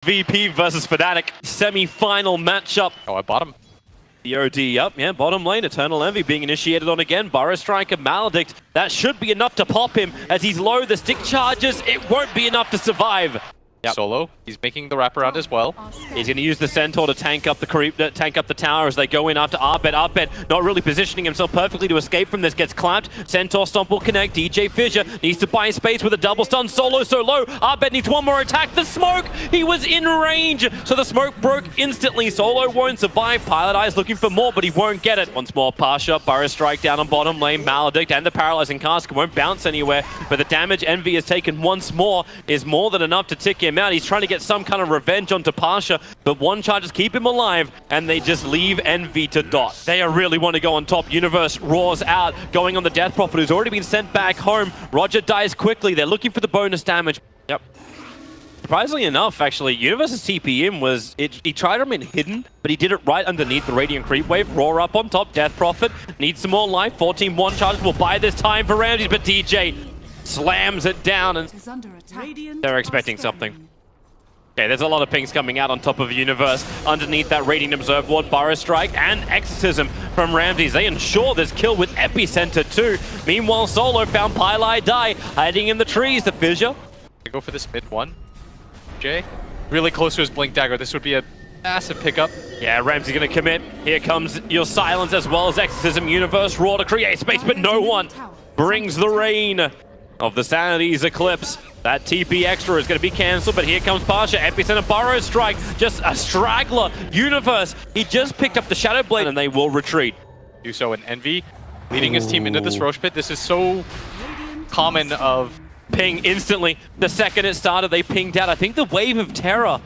VP versus FNATIC semi-final matchup. Oh, I bottom. The OD up, yeah, bottom lane, Eternal Envy being initiated on again. Burrow Strike and Maledict. That should be enough to pop him as he's low. The stick charges, it won't be enough to survive. Yep. Solo, he's making the wraparound as well. He's going to use the Centaur to tank up the tank up the tower as they go in after Arbed. Arbed not really positioning himself perfectly to escape from this. Gets clamped. Centaur Stomp will connect. DJ Fissure needs to buy space with a double stun. Solo so low. Arbed needs one more attack. The smoke! He was in range, so the smoke broke instantly. Solo won't survive. Pilot Eye's looking for more, but he won't get it. Once more, Pasha. Burrow Strike down on bottom lane. Maledict and the Paralyzing Cask won't bounce anywhere, but the damage Envy has taken once more is more than enough to tick him out. He's trying to get some kind of revenge onto Pasha, but one charges keep him alive, and they just leave Envy to dot. They really want to go on top. Universe roars out, going on the Death Prophet, who's already been sent back home. Roger dies quickly. They're looking for the bonus damage. Yep. Surprisingly enough, actually, Universe's TP in was, he tried to remain hidden, but he did it right underneath the Radiant Creep Wave. Roar up on top, Death Prophet needs some more life. 14-1 charges will buy this time for Ramses, but DJ slams it down, and they're expecting something. Okay, there's a lot of pings coming out on top of Universe. Underneath that Radiant Observe Ward, Burrow Strike and Exorcism from Ramses. They ensure this kill with Epicenter too. Meanwhile, Solo found Pylai Die hiding in the trees. The Fissure. I go for this mid one. Jay, really close to his Blink Dagger. This would be a massive pickup. Yeah, Ramsey's gonna commit. Here comes your Silence as well as Exorcism. Universe Roar to create space, but no one brings the rain of the Sanity's Eclipse. That TP extra is going to be cancelled, but here comes Pasha. Epicenter Burrow Strike, just a straggler. Universe, he just picked up the Shadow Blade and they will retreat. Do so in Envy, leading his team into this Roche Pit. This is so common of... Ping instantly. The second it started, they pinged out. I think the Wave of Terror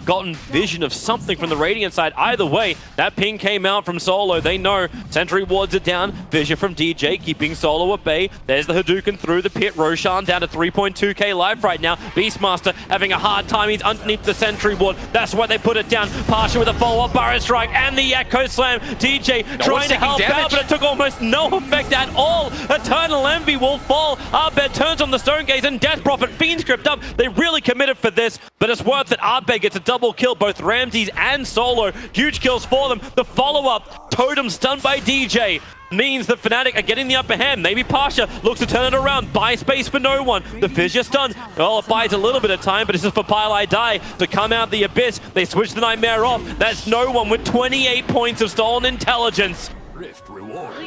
gotten vision of something from the Radiant side. Either way, that ping came out from Solo. They know Sentry wards it down. Vision from DJ, keeping Solo at bay. There's the Hadouken through the pit. Roshan down to 3.2k life right now. Beastmaster having a hard time. He's underneath the Sentry ward. That's why they put it down. Pasha with a follow-up Burrow Strike and the Echo Slam. DJ trying to help out, but it took almost no effect at all. Eternal Envy will fall. Arbed turns on the Stone Gaze and Death Prophet. Fiend script up. They really committed for this, but it's worth it. Arbed gets a double kill, both Ramses and Solo. Huge kills for them. The follow-up, Totem stunned by DJ, means that FNATIC are getting the upper hand. Maybe Pasha looks to turn it around. Buy space for no one. The Fissure stun. Well, it buys a little bit of time, but it's just for Pylai Die to come out the Abyss. They switch the Nightmare off. That's no one with 28 points of stolen intelligence.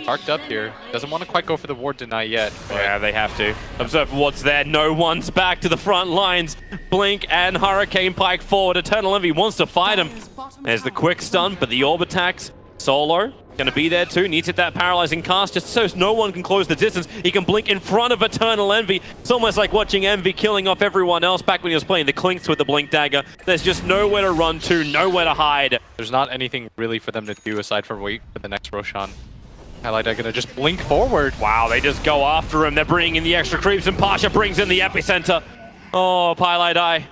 Parked up here. Doesn't want to quite go for the ward deny yet. Yeah, they have to. Observe what's there. No one's back to the front lines. Blink and Hurricane Pike forward. Eternal Envy wants to fight him. There's the quick stun, but the orb attacks. Solo gonna be there too. Needs to hit that paralyzing cast just so no one can close the distance. He can blink in front of Eternal Envy. It's almost like watching Envy killing off everyone else back when he was playing the Clinks with the Blink Dagger. There's just nowhere to run to, nowhere to hide. There's not anything really for them to do aside from wait for the next Roshan. Highlight are gonna just blink forward. Wow, they just go after him. They're bringing in the extra creeps, and Pasha brings in the Epicenter. Oh, Pylai Die.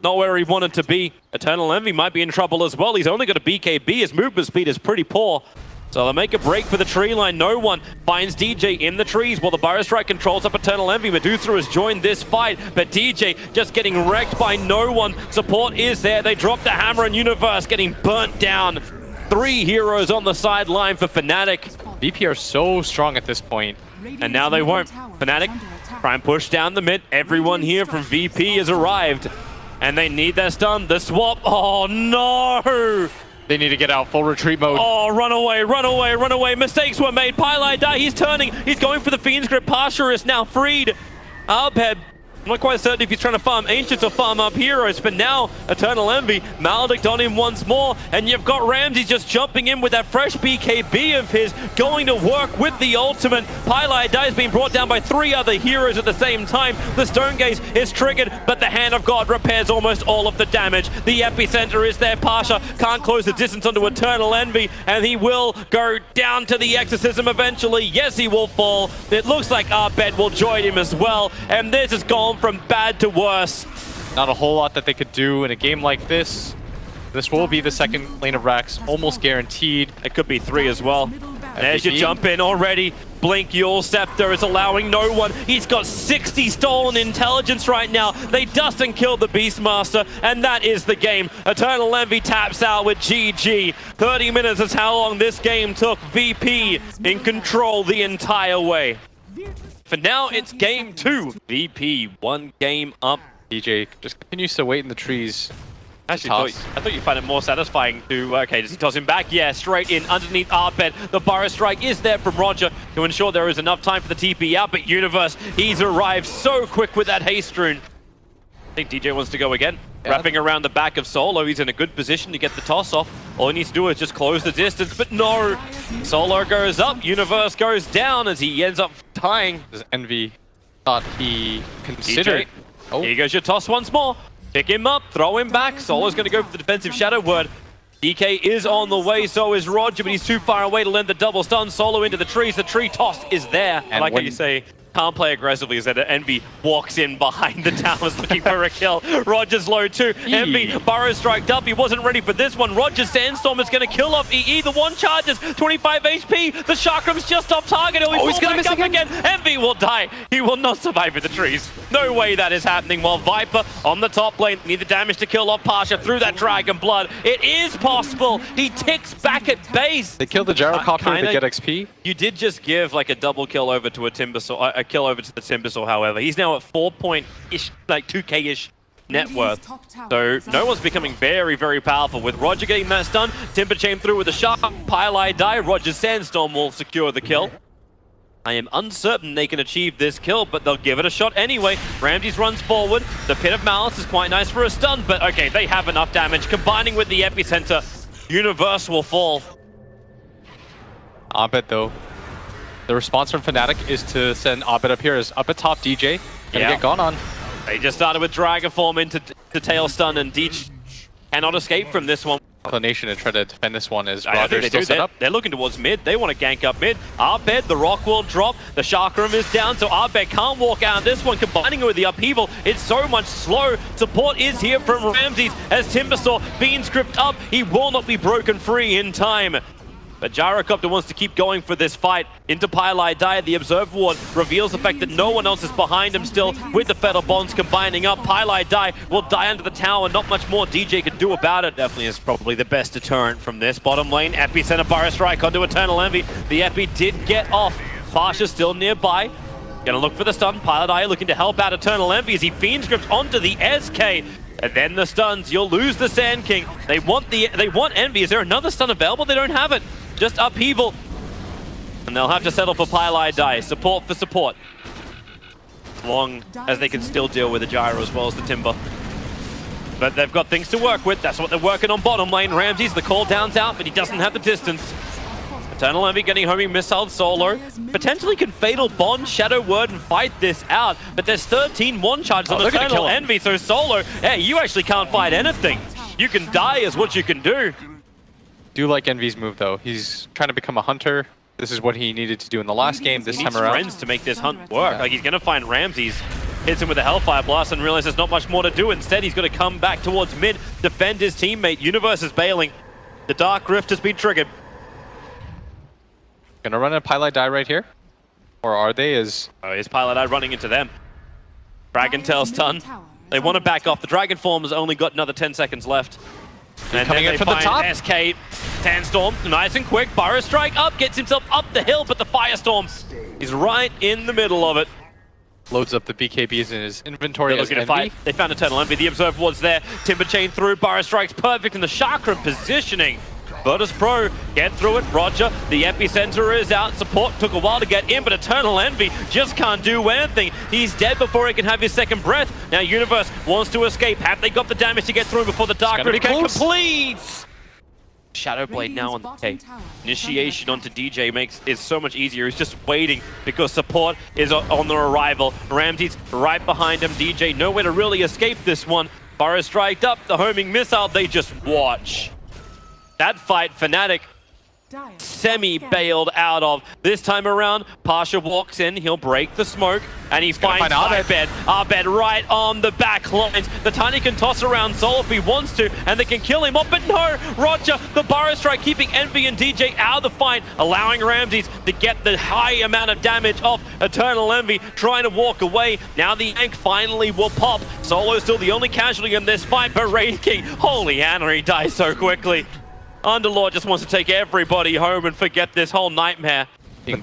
Not where he wanted to be. Eternal Envy might be in trouble as well. He's only got a BKB. His movement speed is pretty poor. So they'll make a break for the tree line. No one finds DJ in the trees while the Burrow Strike controls up Eternal Envy. Medusa has joined this fight, but DJ just getting wrecked by no one. Support is there. They drop the hammer, and Universe getting burnt down. 3 heroes on the sideline for FNATIC. VP are so strong at this point. And now they won't. FNATIC try and push down the mid. Everyone here from VP has arrived. And they need that stun. The swap. Oh no! They need to get out full retreat mode. Oh, run away, run away, run away. Mistakes were made. Pylai Die, he's turning. He's going for the Fiend's Grip. Pasha is now freed. Arbed, I'm not quite certain if he's trying to farm Ancients or farm up heroes. For now, Eternal Envy, Maledict on him once more, and you've got Ramses just jumping in with that fresh BKB of his, going to work with the ultimate. Pylai Die is being brought down by 3 other heroes at the same time. The Stone Gaze is triggered, but the Hand of God repairs almost all of the damage. The Epicenter is there. Pasha can't close the distance onto Eternal Envy, and he will go down to the Exorcism eventually. Yes, he will fall. It looks like Arbed will join him as well, and this has gone from bad to worse. Not a whole lot that they could do in a game like this. This will be the second lane of racks, almost guaranteed. It could be 3 as well. There's your jump in already. Blink Yule Scepter is allowing no one. He's got 60 stolen intelligence right now. They dust and kill the Beastmaster, and that is the game. Eternal Envy taps out with GG. 30 minutes is how long this game took. VP in control the entire way. For now, it's game 2. VP, 1 game up. DJ just continues to wait in the trees. Actually, I thought you'd find it more satisfying to... Okay, does he toss him back? Yeah, straight in underneath Arbed. The Burrow Strike is there from Roger to ensure there is enough time for the TP out, but Universe, he's arrived so quick with that haste rune. I think DJ wants to go again. Yeah. Wrapping around the back of Solo, he's in a good position to get the toss off. All he needs to do is just close the distance, but no! Solo goes up, Universe goes down as he ends up tying. Does Envy thought he considered... Oh. Here goes your toss once more. Pick him up, throw him back. Solo's going to go for the defensive Shadow Word. DK is on the way, so is Roger, but he's too far away to lend the double stun. Solo into the trees. The tree toss is there. And I like how you say can't play aggressively, is that Envy walks in behind the towers looking for a kill. Roger's low too. Envy, Burrow striked up. He wasn't ready for this one. Roger's Sandstorm is going to kill off EE. The one charges, 25 HP. The Chakram's just off target. Oh, he's going to miss up again. Envy will die. He will not survive with the trees. No way that is happening. While Viper on the top lane, need the damage to kill off Pasha through that Dragon Blood. It is possible. He ticks back at base. They killed the Gyrocopter to get XP. You did just give like a double kill over to a Timbersaw, a kill over to the Timbersaw, however. He's now at 4-point-ish, like 2k-ish net worth. So no one's becoming very, very powerful. With Roger getting that stun, Timber Chain through with a sharp Pile die. Roger's Sandstorm will secure the kill. I am uncertain they can achieve this kill, but they'll give it a shot anyway. Ramses runs forward. The Pit of Malice is quite nice for a stun, but okay, they have enough damage. Combining with the Epicenter, Universe will fall. Abed though. The response from FNATIC is to send Abed up here as up at top DJ. Gonna get gone on. They just started with Dragon Form into Tail Stun, and DJ cannot escape from this one. Inclination to try to defend this one as Roger still set up. They're looking towards mid. They want to gank up mid. Arbed, the rock will drop. The Chakram is down, so Arbed can't walk out of this one. Combining it with the upheaval, it's so much slow. Support is here from Ramses as Timbersaw being scripted up. He will not be broken free in time. But Gyrocopter wants to keep going for this fight. Into Pile die. The Observer Ward reveals the fact that no one else is behind him still with the Fetal Bonds combining up. Pile die will die under the tower. Not much more DJ can do about it. Definitely is probably the best deterrent from this. Bottom lane, Epicenter Burrow Strike onto Eternal Envy. The Epi did get off. Pasha's still nearby. Gonna look for the stun. Pile looking to help out Eternal Envy as he Fiend Scripts onto the SK. And then the stuns. You'll lose the Sand King. They want Envy. Is there another stun available? They don't have it. Just upheaval. And they'll have to settle for Pile die. Support for support. As long as they can still deal with the Gyro as well as the Timber. But they've got things to work with. That's what they're working on bottom lane. Ramses, the call down's out, but he doesn't have the distance. Eternal Envy getting homing missile Solo. Potentially can Fatal Bond, Shadow Word, and fight this out. But there's 13 one charges on Eternal Envy, so Solo, hey, you actually can't fight anything. You can die is what you can do. Do like Envy's move though. He's trying to become a hunter. This is what he needed to do in the last game. This time around, friends to make this hunt work. Like he's gonna find Ramses, hits him with a Hellfire Blast, and realizes there's not much more to do. Instead, he's gonna come back towards mid, defend his teammate. Universe is bailing. The Dark Rift has been triggered. Gonna run a Pile die right here, or are they? Is Pile die running into them? Dragon Tail stun. They want to back off. The Dragon Form has only got another 10 seconds left. And coming in from the top. SK, Sandstorm, nice and quick. Burrow Strike up, gets himself up the hill, but the Firestorm is right in the middle of it. Loads up the BKBs in his inventory. They're looking to fight. They found Eternal Envy. The Observer Ward's there. Timber Chain through. Burrow Strike's perfect in the Chakra positioning. Virtus Pro, get through it. Roger, the Epicenter is out. Support took a while to get in, but Eternal Envy just can't do anything. He's dead before he can have his second breath. Now Universe wants to escape. Have they got the damage to get through before the Dark Rift can complete? Shadowblade now on the K. Initiation onto DJ is so much easier. He's just waiting because support is on the arrival. Ramses right behind him. DJ nowhere to really escape this one. Burrow striked up. The homing missile, they just watch. That fight, FNATIC semi-bailed out of. This time around, Pasha walks in, he'll break the smoke, and he finds Abed. Abed right on the back lines. The Tiny can toss around Soul if he wants to, and they can kill him off, but no! Roger, the Burrow Strike keeping Envy and DJ out of the fight, allowing Ramses to get the high amount of damage off Eternal Envy, trying to walk away. Now the Yank finally will pop. Solo's still the only casualty in this fight, but Raid King, holy Anna, he dies so quickly. Underlord just wants to take everybody home and forget this whole nightmare.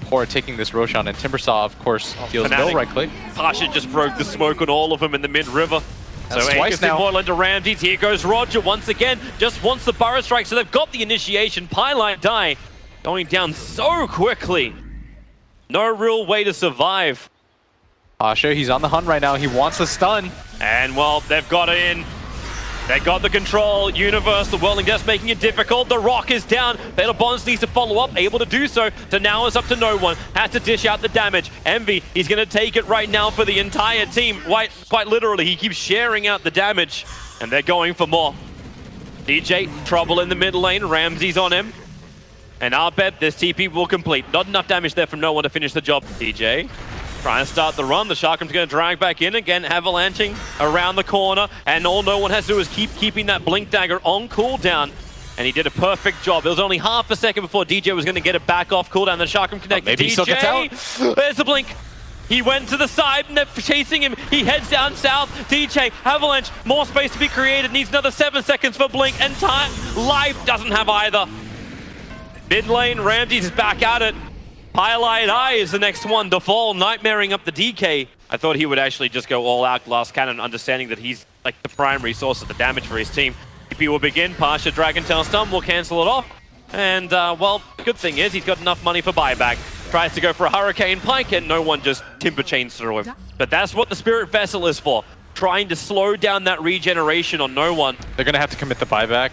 Poor taking this Roshan, and Timbersaw, of course, deals no right click. Pasha just broke the smoke on all of them in the mid-river. That's so twice now. Immortal into Ramses. Here goes Roger once again. Just wants the Burrow Strike, so they've got the initiation. Pylite die going down so quickly. No real way to survive. Pasha, he's on the hunt right now. He wants a stun. And, well, they've got it in. They got the control. Universe, the Whirling Death making it difficult. The Rock is down. Fatal Bonds needs to follow up, able to do so. So now it's up to no one. Has to dish out the damage. Envy, he's going to take it right now for the entire team. Quite literally, he keeps sharing out the damage. And they're going for more. DJ, trouble in the mid lane. Ramses on him. And Abed, this TP will complete. Not enough damage there from no one to finish the job. DJ. Trying to start the run. The Sharkham's going to drag back in again, avalanching around the corner, and all no one has to do is keeping that Blink Dagger on cooldown. And he did a perfect job. It was only half a second before DJ was going to get it back off cooldown. The Sharkham connected. Maybe he still gets out. There's the Blink. He went to the side and they're chasing him. He heads down south. DJ, Avalanche, more space to be created. Needs another 7 seconds for Blink, and time. Life doesn't have either. Mid lane, Ramses is back at it. Pylite Eye is the next one to fall, nightmaring up the DK. I thought he would actually just go all out Glass Cannon, understanding that he's like the primary source of the damage for his team. TP will begin, Pasha Dragon Tail Stun will cancel it off. And, well, good thing is he's got enough money for buyback. Tries to go for a Hurricane Pike and no one just timber chains through him. But that's what the Spirit Vessel is for, trying to slow down that regeneration on no one. They're going to have to commit the buyback.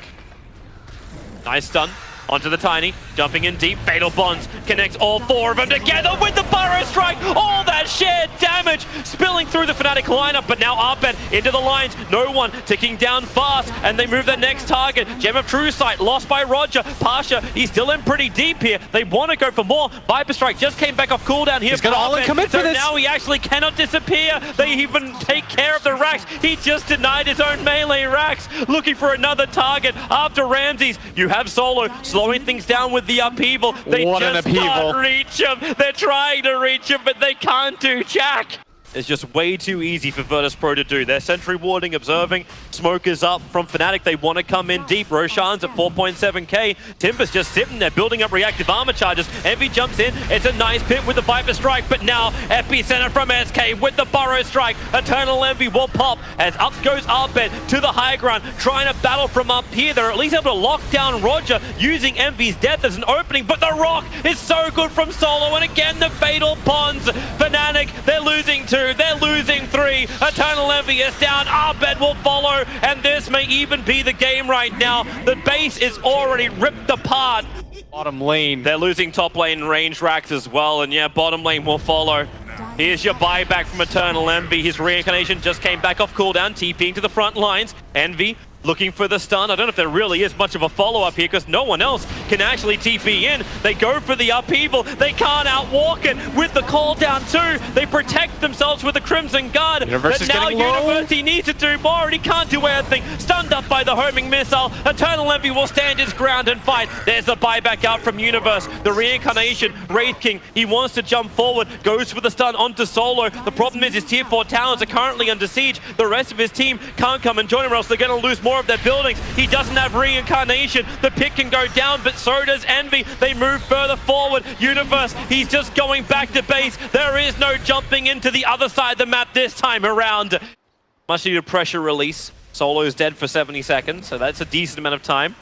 Nice stun. Onto the Tiny, jumping in deep, Fatal Bonds connects all four of them together with the Burrow Strike. All that shared damage spilling through the Fnatic lineup, but now Abed into the lines. No one ticking down fast, and they move their next target. Gem of True Sight lost by Roger. Pasha, he's still in pretty deep here. They want to go for more. Viper Strike just came back off cooldown here. He's going to all-in commit for this. Now he actually cannot disappear. They even take care of the racks. He just denied his own melee racks, looking for another target. After Ramses, you have Solo slowing things down with the upheaval. They just can't reach him. They're trying to reach him, but they can't do jack. It's just way too easy for Virtus.pro to do. They're sentry warding, observing. Smoke is up from Fnatic. They want to come in deep. Roshan's at 4.7k. Timber's just sitting there, building up reactive armor charges. Envy jumps in. It's a nice pit with the Viper Strike, but now Epicenter from SK with the Burrow Strike. Eternal Envy will pop as up goes Abed to the high ground, trying to battle from up here. They're at least able to lock down Roger, using Envy's death as an opening, but the Rock is so good from Solo, and again the Fatal Bonds. Fnatic, they're losing 2. They're losing 3. Eternal Envy is down. Abed will follow, and this may even be the game right now. The base is already ripped apart. Bottom lane. They're losing top lane range racks as well, and yeah, bottom lane will follow. Here's your buyback from Eternal Envy. His reincarnation just came back off cooldown, TPing to the front lines. Envy looking for the stun. I don't know if there really is much of a follow-up here because no one else can actually TP in. They go for the upheaval. They can't outwalk it with the call down too. They protect themselves with the Crimson Guard. But now Universe, he needs to do more and he can't do anything. Stunned up by the homing missile. Eternal Envy will stand his ground and fight. There's the buyback out from Universe. The reincarnation, Wraith King, he wants to jump forward, goes for the stun onto Solo. The problem is his tier 4 towers are currently under siege. The rest of his team can't come and join him or else they're going to lose more of their buildings. He doesn't have reincarnation. The pick can go down, but so does Envy. They move further forward. Universe, he's just going back to base. There is no jumping into the other side of the map this time around. Much needed pressure release. Solo's dead for 70 seconds, so that's a decent amount of time.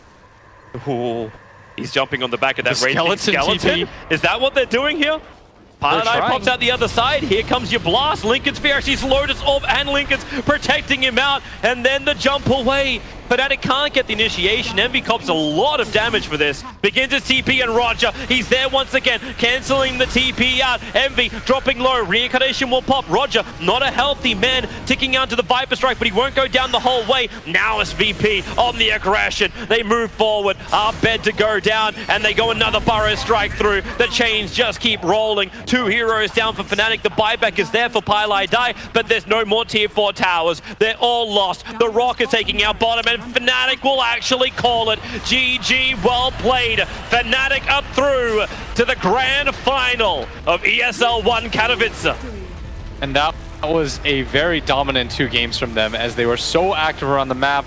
Ooh, he's jumping on the back of that skeleton. Is that what they're doing here? Pylite pops out the other side. Here comes your blast. Lincoln Sphere actually slowed his orb and Lincoln's protecting him out. And then the jump away. FNATIC can't get the initiation. Envy cops a lot of damage for this. Begins his TP and Roger, he's there once again, cancelling the TP out. Envy dropping low, reincarnation will pop. Roger, not a healthy man, ticking out to the Viper Strike, but he won't go down the whole way. Now it's VP on the aggression. They move forward, are bed to go down, and they go another Burrow Strike through. The chains just keep rolling. 2 heroes down for FNATIC. The buyback is there for Pylai Die, but there's no more tier 4 towers. They're all lost. The Rock is taking out bottom, and FNATIC will actually call it. GG, well played. FNATIC up through to the grand final of ESL Katowice. And that was a very dominant 2 games from them as they were so active around the map.